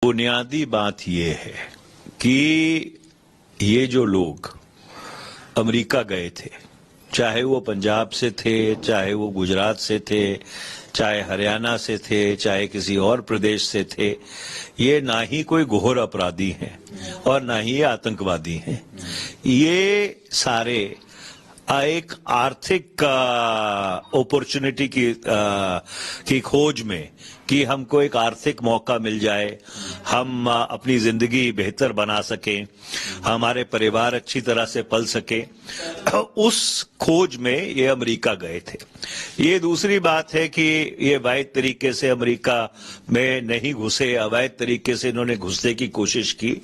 बुनियादी बात यह है कि ये जो लोग अमेरिका गए थे, चाहे वो पंजाब से थे, चाहे वो गुजरात से थे, चाहे हरियाणा से थे, चाहे किसी और प्रदेश से थे, ये ना ही कोई घोर अपराधी हैं और ना ही ये आतंकवादी हैं। ये सारे एक आर्थिक अपॉर्चुनिटी की खोज में कि हमको एक आर्थिक मौका मिल जाए, हम अपनी जिंदगी बेहतर बना सकें, हमारे परिवार अच्छी तरह से पल सके, उस खोज में ये अमेरिका गए थे। ये दूसरी बात है कि ये अवैध तरीके से अमेरिका में नहीं घुसे, अवैध तरीके से इन्होंने घुसने की कोशिश की।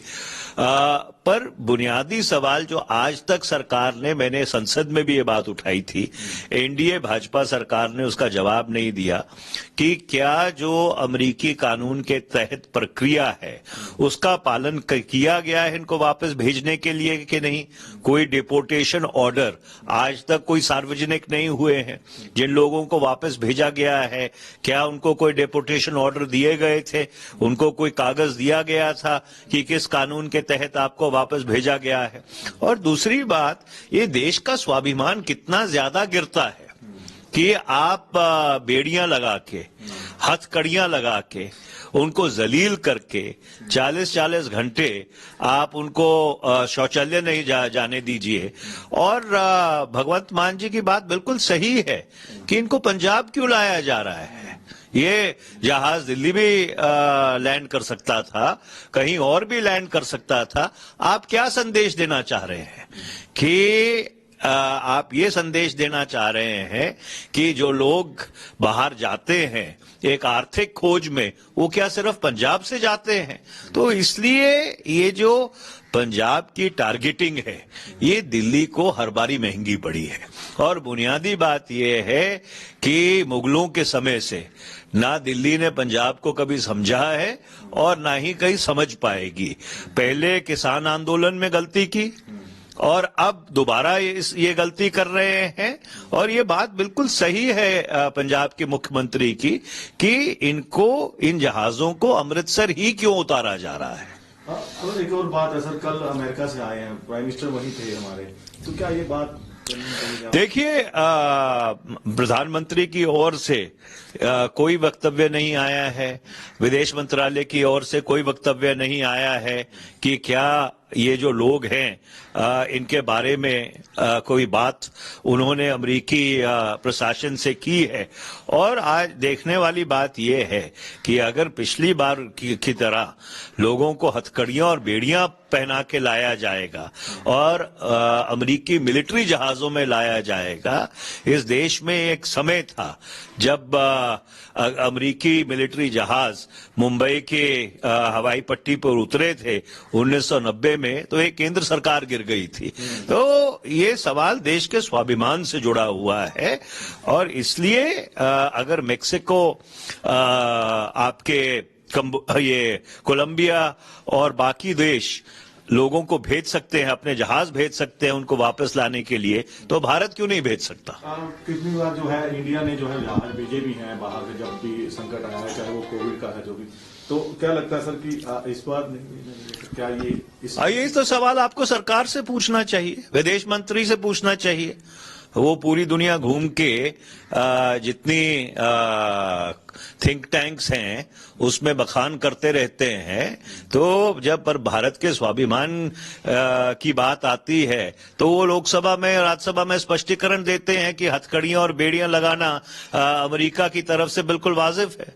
पर बुनियादी सवाल जो आज तक सरकार ने, मैंने संसद में भी ये बात उठाई थी, एनडीए भाजपा सरकार ने उसका जवाब नहीं दिया कि क्या जो अमेरिकी कानून के तहत प्रक्रिया है उसका पालन किया गया है इनको वापस भेजने के लिए कि नहीं। कोई डिपोर्टेशन ऑर्डर आज तक कोई सार्वजनिक नहीं हुए हैं। जिन लोगों को वापस भेजा गया है, क्या उनको कोई डिपोर्टेशन ऑर्डर दिए गए थे, उनको कोई कागज दिया गया था कि किस कानून के तहत आपको वापस भेजा गया है। और दूसरी बात, ये देश का स्वाभिमान कितना ज्यादा गिरता है कि आप बेड़ियां लगा के, हथकड़ियां लगा के, उनको जलील करके 40-40 घंटे आप उनको शौचालय नहीं जाने दीजिए। और भगवंत मान जी की बात बिल्कुल सही है कि इनको पंजाब क्यों लाया जा रहा है। ये जहाज दिल्ली भी लैंड कर सकता था, कहीं और भी लैंड कर सकता था। आप क्या संदेश देना चाह रहे हैं कि आप ये संदेश देना चाह रहे हैं कि जो लोग बाहर जाते हैं एक आर्थिक खोज में, वो क्या सिर्फ पंजाब से जाते हैं? तो इसलिए ये जो पंजाब की टारगेटिंग है ये दिल्ली को हर बारी महंगी पड़ी है। और बुनियादी बात यह है कि मुगलों के समय से ना दिल्ली ने पंजाब को कभी समझा है और ना ही कहीं समझ पाएगी। पहले किसान आंदोलन में गलती की और अब दोबारा ये गलती कर रहे हैं। और ये बात बिल्कुल सही है पंजाब के मुख्यमंत्री की कि इनको, इन जहाजों को अमृतसर ही क्यों उतारा जा रहा है। और एक और बात है सर, कल अमेरिका से आए हैं, प्राइम मिनिस्टर वहीं थे हमारे, तो क्या ये बात देखिए, प्रधानमंत्री की ओर से कोई वक्तव्य नहीं आया है, विदेश मंत्रालय की ओर से कोई वक्तव्य नहीं आया है कि क्या ये जो लोग हैं इनके बारे में कोई बात उन्होंने अमेरिकी प्रशासन से की है। और आज देखने वाली बात यह है कि अगर पिछली बार की तरह लोगों को हथकड़ियां और बेड़ियां पहना के लाया जाएगा और अमेरिकी मिलिट्री जहाजों में लाया जाएगा। इस देश में एक समय था जब अमेरिकी मिलिट्री जहाज मुंबई के हवाई पट्टी पर उतरे थे 1990 में, तो एक केंद्र सरकार गिर गई थी। तो ये सवाल देश के स्वाभिमान से जुड़ा हुआ है। और इसलिए अगर मेक्सिको आपके ये कोलंबिया और बाकी देश लोगों को भेज सकते हैं, अपने जहाज भेज सकते हैं उनको वापस लाने के लिए, तो भारत क्यों नहीं भेज सकता? कितनी बार जो है इंडिया ने जो है जहाज भेजे भी हैं बाहर से, जब भी संकट आया है, चाहे वो कोविड का है जो भी। तो क्या लगता है सर कि इस बार क्या ये तो सवाल आपको सरकार से पूछना चाहिए, विदेश मंत्री से पूछना चाहिए। वो पूरी दुनिया घूम के जितनी थिंक टैंक्स हैं उसमें बखान करते रहते हैं। तो जब पर भारत के स्वाभिमान की बात आती है तो वो लोकसभा में, राज्यसभा में स्पष्टीकरण देते हैं कि हथकड़ियां और बेड़ियां लगाना अमेरिका की तरफ से बिल्कुल वाजिब है।